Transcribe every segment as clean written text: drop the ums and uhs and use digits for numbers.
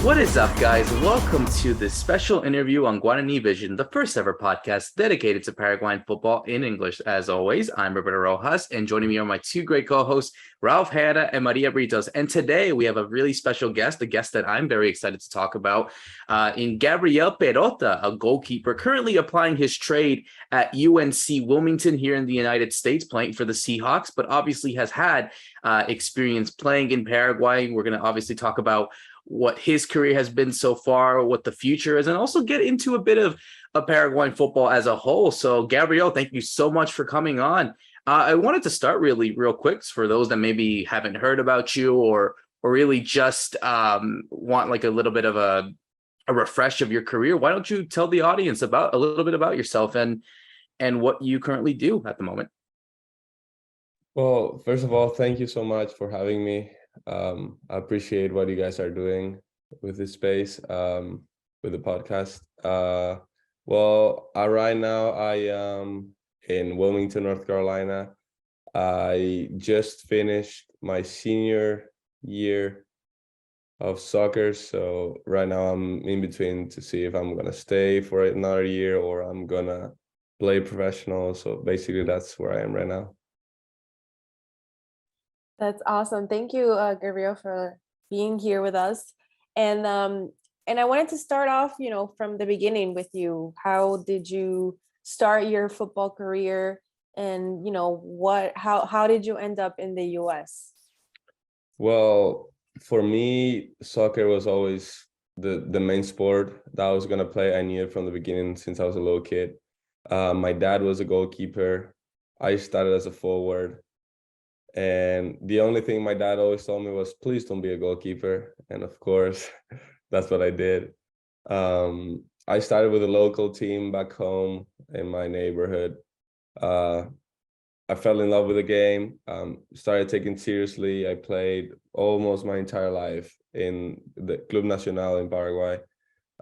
What is up, guys? Welcome to this special interview on Guarani Vision, the first ever podcast dedicated to Paraguayan football in English. As always, I'm Roberto Rojas, and joining me are my two great co-hosts, Ralph Hannah and Maria Britos. And today we have a really special guest, a guest that I'm very excited to talk about, in Gabriel Perrotta, a goalkeeper currently applying his trade at UNC Wilmington here in the United States, playing for the Seahawks, but obviously has had experience playing in Paraguay. We're going to obviously talk about what his career has been so far, what the future is, and also get into a bit of Paraguayan football as a whole. So, Gabriel, thank you so much for coming on. I wanted to start really real quick for those that maybe haven't heard about you or really just want like a little bit of a refresh of your career. Why don't you tell the audience about a little bit about yourself and what you currently do at the moment? Well, first of all, thank you so much for having me. I appreciate what you guys are doing with this space, with the podcast. Right now I am in Wilmington, North Carolina. I just finished my senior year of soccer, so right now I'm in between to see if I'm gonna stay for another year or I'm gonna play professional. So basically that's where I am right now. That's awesome. Thank you, Gabriel, for being here with us. And I wanted to start off, from the beginning with you. How did you start your football career? And, how did you end up in the US? Well, for me, soccer was always the main sport that I was going to play. I knew it from the beginning since I was a little kid. My dad was a goalkeeper. I started as a forward. And the only thing my dad always told me was, please don't be a goalkeeper. And of course, that's what I did. I started with a local team back home in my neighborhood. I fell in love with the game, started taking it seriously. I played almost my entire life in the Club Nacional in Paraguay.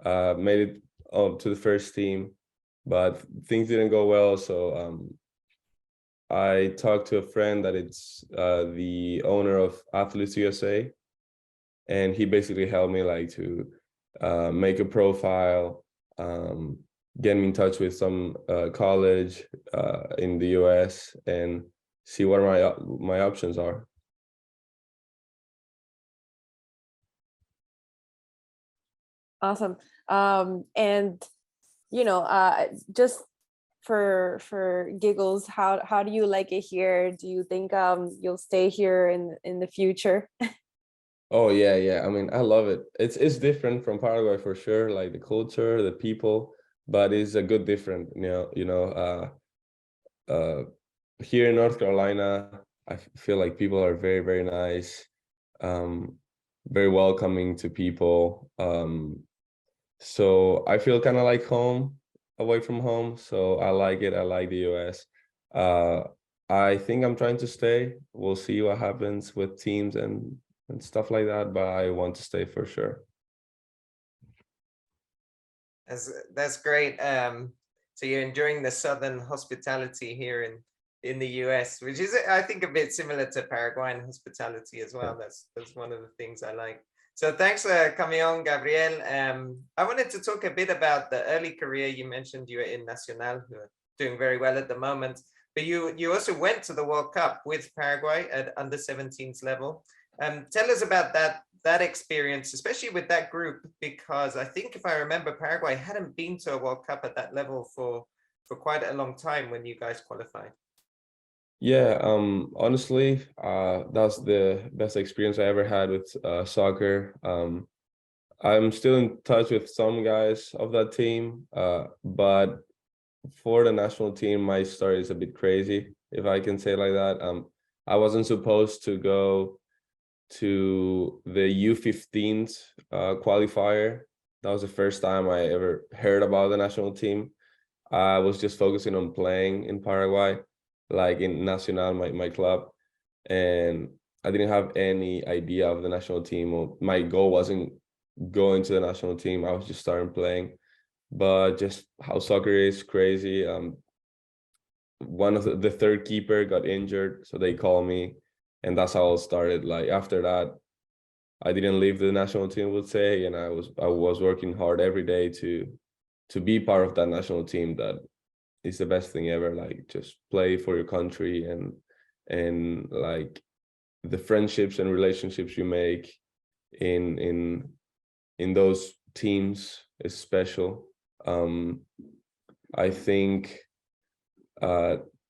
Made it to the first team, but things didn't go well. So I talked to a friend that it's the owner of Athletes USA, and he basically helped me to make a profile, get me in touch with some college in the US and see what my options are. Awesome. And just for giggles, how do you like it here? Do you think you'll stay here in the future? Oh yeah. I mean, I love it. It's different from Paraguay for sure, like the culture, the people, but it's a good different, here in North Carolina, I feel like people are very, very nice, very welcoming to people. So I feel kind of like home away from home. So I like it. I like the US. I think I'm trying to stay. We'll see what happens with teams and stuff like that, but I want to stay for sure. That's great. So you're enjoying the Southern hospitality here in the US, which is, I think, a bit similar to Paraguayan hospitality as well. That's one of the things I like. So thanks for coming on, Gabriel. I wanted to talk a bit about the early career. You mentioned you were in Nacional, who are doing very well at the moment, but you also went to the World Cup with Paraguay at under 17s level. Tell us about that experience, especially with that group, because I think if I remember, Paraguay hadn't been to a World Cup at that level for quite a long time when you guys qualified. Yeah, honestly, that's the best experience I ever had with soccer. I'm still in touch with some guys of that team, but for the national team, my story is a bit crazy, if I can say it like that. I wasn't supposed to go to the U15s qualifier. That was the first time I ever heard about the national team. I was just focusing on playing in Paraguay, like in Nacional, my club, and I didn't have any idea of the national team. Or my goal wasn't going to the national team. I was just starting playing, but just how soccer is crazy. One of the third keeper got injured, so they called me, and that's how it started. Like after that, I didn't leave the national team, would say, and I was working hard every day to be part of that national team. That is the best thing ever. Like, just play for your country, and like the friendships and relationships you make in those teams is special. I think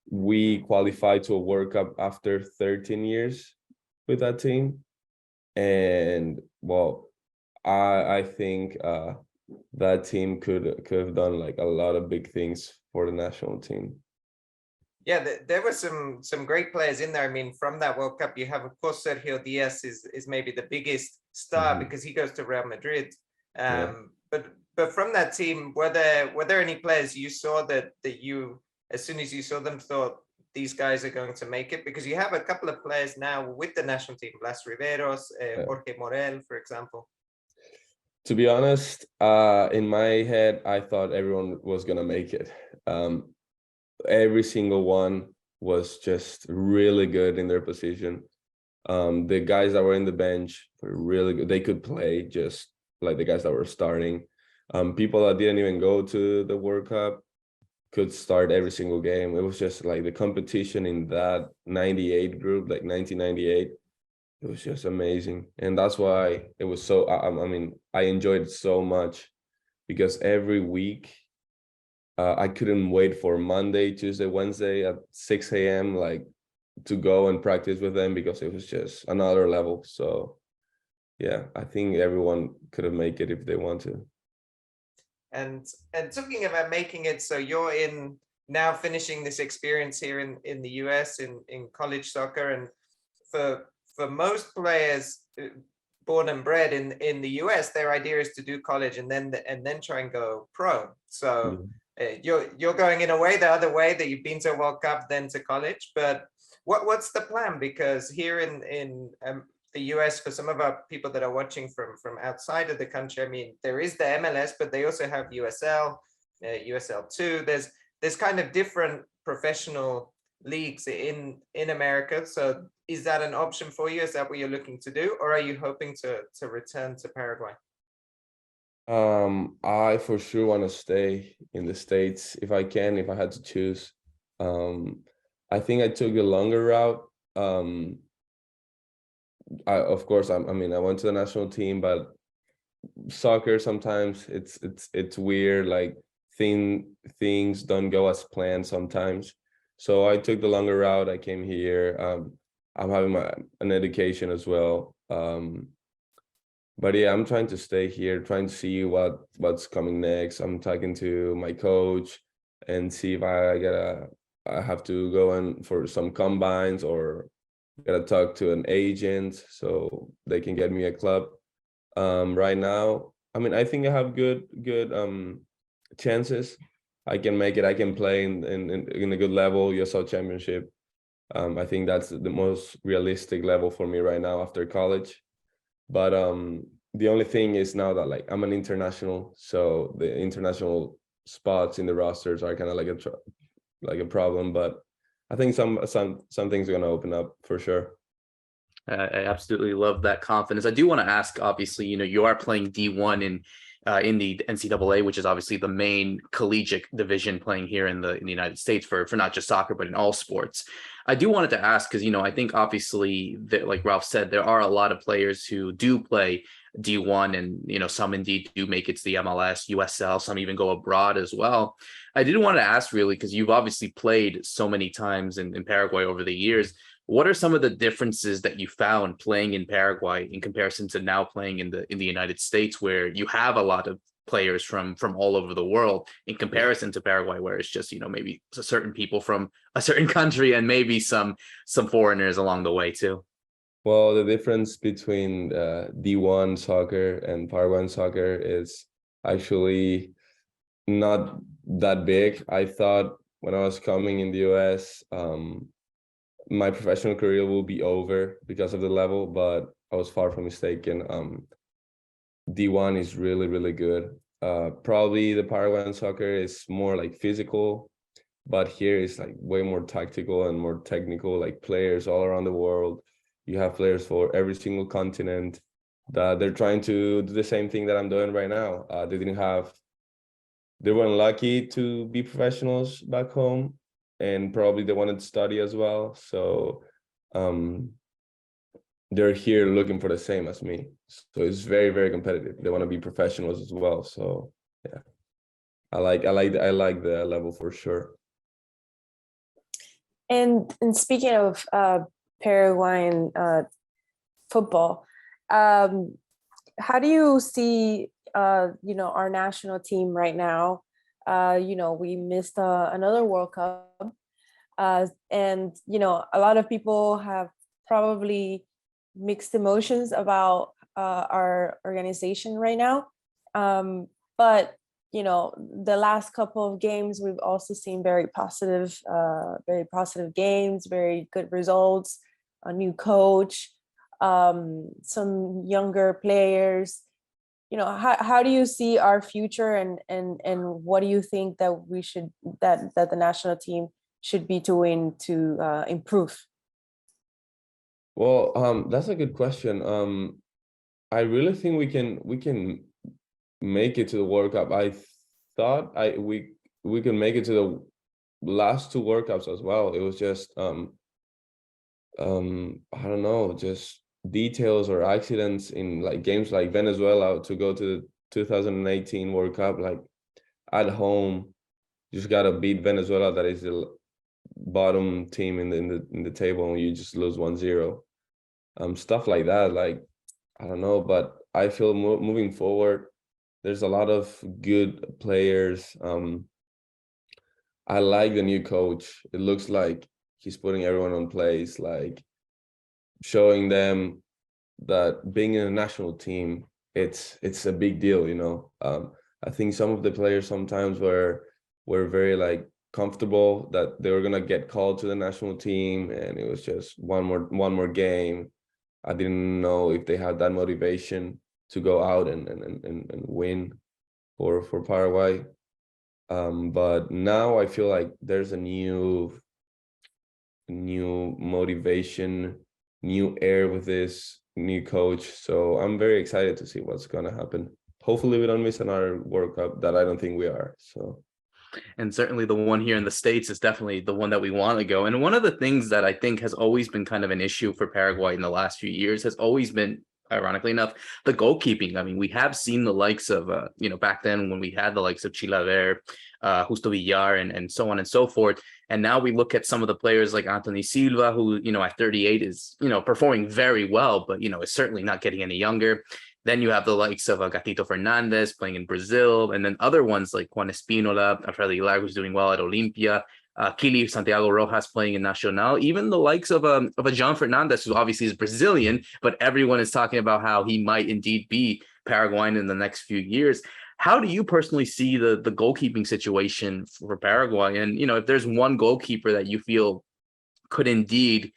we qualified to a World Cup after 13 years with that team, and well, I think that team could have done like a lot of big things for the national team. Yeah, there were some great players in there. I mean, from that World Cup, you have, of course, Sergio Diaz is maybe the biggest star because he goes to Real Madrid. But from that team, were there any players you saw that you, as soon as you saw them, thought these guys are going to make it? Because you have a couple of players now with the national team, Blas Riveros, Jorge Morel, for example. To be honest, in my head, I thought everyone was gonna make it. Every single one was just really good in their position. The guys that were in the bench were really good. They could play just like the guys that were starting. People that didn't even go to the World Cup could start every single game. It was just like the competition in that 98 group, like 1998, it was just amazing. And that's why it was so, I mean, I enjoyed it so much, because every week I couldn't wait for Monday, Tuesday, Wednesday at 6 a.m. like to go and practice with them, because it was just another level. So yeah, I think everyone could have made it if they want to. And talking about making it, so you're in now finishing this experience here in the US in college soccer, and for most players born and bred in the US, their idea is to do college and then try and go pro. So you're going in a way the other way, that you've been to a World Cup then to college. But what's the plan? Because here in the US, for some of our people that are watching from outside of the country, I mean, there is the MLS, but they also have USL, USL2. There's kind of different professional leagues in America. So is that an option for you? Is that what you're looking to do, or are you hoping to return to Paraguay? I for sure want to stay in the States if I can, if I had to choose. I think I took the longer route. Of course, I mean, I went to the national team, but soccer sometimes it's weird. Like things don't go as planned sometimes. So I took the longer route. I came here. I'm having an education as well. But yeah, I'm trying to stay here, trying to see what's coming next. I'm talking to my coach and see if I have to go in for some combines, or gotta talk to an agent so they can get me a club. Right now, I mean, I think I have good chances. I can make it. I can play in a good level, USL Championship. I think that's the most realistic level for me right now after college. But the only thing is now that like I'm an international, so the international spots in the rosters are kind of like a problem. But I think some things are going to open up for sure. I absolutely love that confidence. I do want to ask, obviously, you are playing D1 in the NCAA, which is obviously the main collegiate division playing here in the United States for not just soccer, but in all sports. I do wanted to ask, because, I think obviously that, like Ralph said, there are a lot of players who do play D1, and, some indeed do make it to the MLS, USL, some even go abroad as well. I did want to ask, really, because you've obviously played so many times in Paraguay over the years. What are some of the differences that you found playing in Paraguay in comparison to now playing in the United States, where you have a lot of players from all over the world, in comparison to Paraguay, where it's just, maybe certain people from a certain country and maybe some foreigners along the way too? Well, the difference between D1 soccer and Paraguayan soccer is actually not that big. I thought when I was coming in the US, my professional career will be over because of the level, but I was far from mistaken. D1 is really, really good. Probably the Paraguayan soccer is more like physical, but here is like way more tactical and more technical, like players all around the world. You have players for every single continent. that they're trying to do the same thing that I'm doing right now. They weren't lucky to be professionals back home, and probably they wanted to study as well. So they're here looking for the same as me. So it's very, very competitive. They want to be professionals as well. So yeah, I like the level for sure. And speaking of Paraguayan football, how do you see our national team right now? We missed another World Cup, and a lot of people have probably mixed emotions about our organization right now. But the last couple of games, we've also seen very positive games, very good results, a new coach, some younger players. How do you see our future, and what do you think that that the national team should be doing to improve? Well, that's a good question. I really think we can make it to the World Cup. I thought we could make it to the last two World Cups as well. It was just I don't know, just details or accidents in like games like Venezuela to go to the 2018 World Cup, like at home. You just gotta beat Venezuela, that is the bottom team in the table, and you just lose 1-0. Stuff like that, like I don't know, but I feel moving forward, there's a lot of good players. I like the new coach. It looks like he's putting everyone on place, like showing them that being in a national team, it's a big deal. I think some of the players sometimes were very like comfortable that they were gonna get called to the national team, and it was just one more game. I didn't know if they had that motivation to go out and win for Paraguay. But now I feel like there's a new motivation, new air with this new coach. So I'm very excited to see what's gonna happen. Hopefully we don't miss another World Cup that I don't think we are. So. And certainly the one here in the States is definitely the one that we want to go. And one of the things that I think has always been kind of an issue for Paraguay in the last few years has always been, ironically enough, the goalkeeping. I mean, we have seen the likes of, back then when we had the likes of Chilaver, Justo Villar, and so on and so forth. And now we look at some of the players like Anthony Silva, who, at 38 is, performing very well, but, is certainly not getting any younger. Then you have the likes of Gatito Fernandez playing in Brazil, and then other ones like Juan Espinola, Alfredo Aguilar, who's doing well at Olimpia, Kili Santiago Rojas playing in Nacional, even the likes of a John Fernandez, who obviously is Brazilian, but everyone is talking about how he might indeed be Paraguayan in the next few years. How do you personally see the goalkeeping situation for Paraguay? And, if there's one goalkeeper that you feel could indeed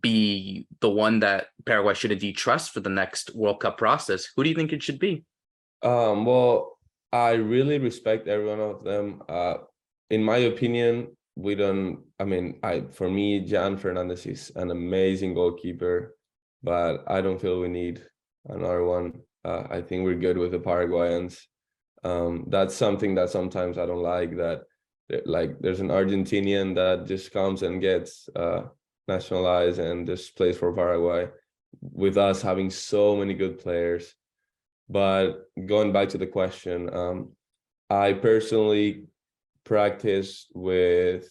be the one that Paraguay should indeed trust for the next World Cup process, who do you think it should be? Well, I really respect every one of them. In my opinion, for me, Jan Fernandez is an amazing goalkeeper, but I don't feel we need another one. I think we're good with the Paraguayans. That's something that sometimes I don't like, that like there's an Argentinian that just comes and gets nationalized and just plays for Paraguay, with us having so many good players. But going back to the question, I personally practiced with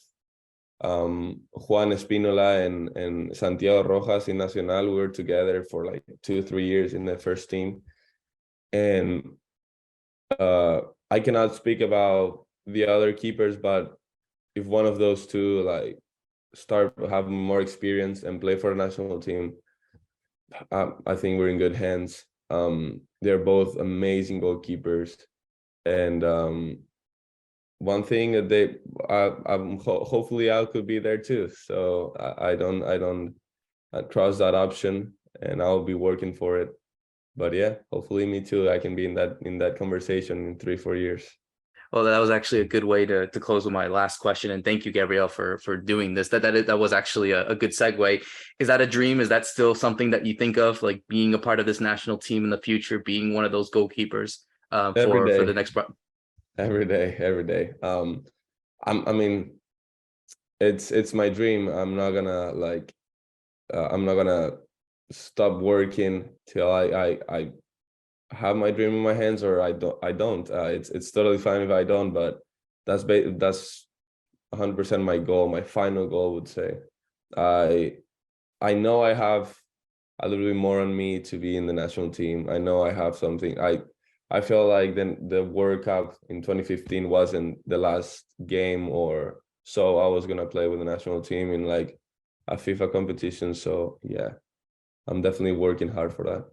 Juan Espinola and Santiago Rojas in Nacional. We were together for like 2-3 years in the first team, and I cannot speak about the other keepers, but if one of those two like start having more experience and play for the national team, I think we're in good hands. They're both amazing goalkeepers, and one thing that hopefully I could be there too. So I don't cross that option, and I'll be working for it. But yeah, hopefully me too. I can be in that conversation in 3-4 years. Well, that was actually a good way to close with my last question. And thank you, Gabriel, for doing this. That was actually a good segue. Is that a dream? Is that still something that you think of, like being a part of this national team in the future, being one of those goalkeepers Every for day, the next? every day. I mean, it's my dream. I'm not gonna stop working till I have my dream in my hands, or I don't. It's totally fine if I don't, but that's 100% my goal, my final goal, would say. I know I have a little bit more on me to be in the national team. I know I have something. I feel like then the World Cup in 2015 wasn't the last game or so I was gonna play with the national team in like a FIFA competition. So yeah, I'm definitely working hard for that.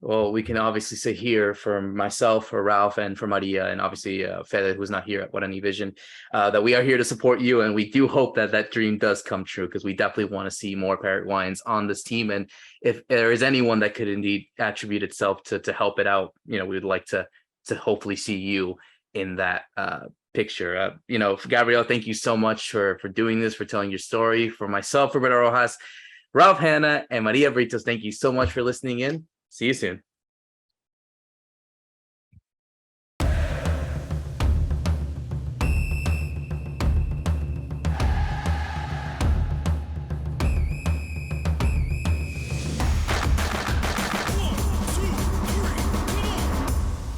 Well, we can obviously say here for myself, for Ralph, and for Maria, and obviously Fede, who's not here at Guarani Vision, that we are here to support you, and we do hope that that dream does come true, because we definitely want to see more Paraguayans on this team. And if there is anyone that could indeed attribute itself to help it out, we would like to hopefully see you in that picture. Gabriel, thank you so much for doing this, for telling your story. For myself, Roberto Rojas, Ralph Hannah, and Maria Britos, thank you so much for listening in. See you soon.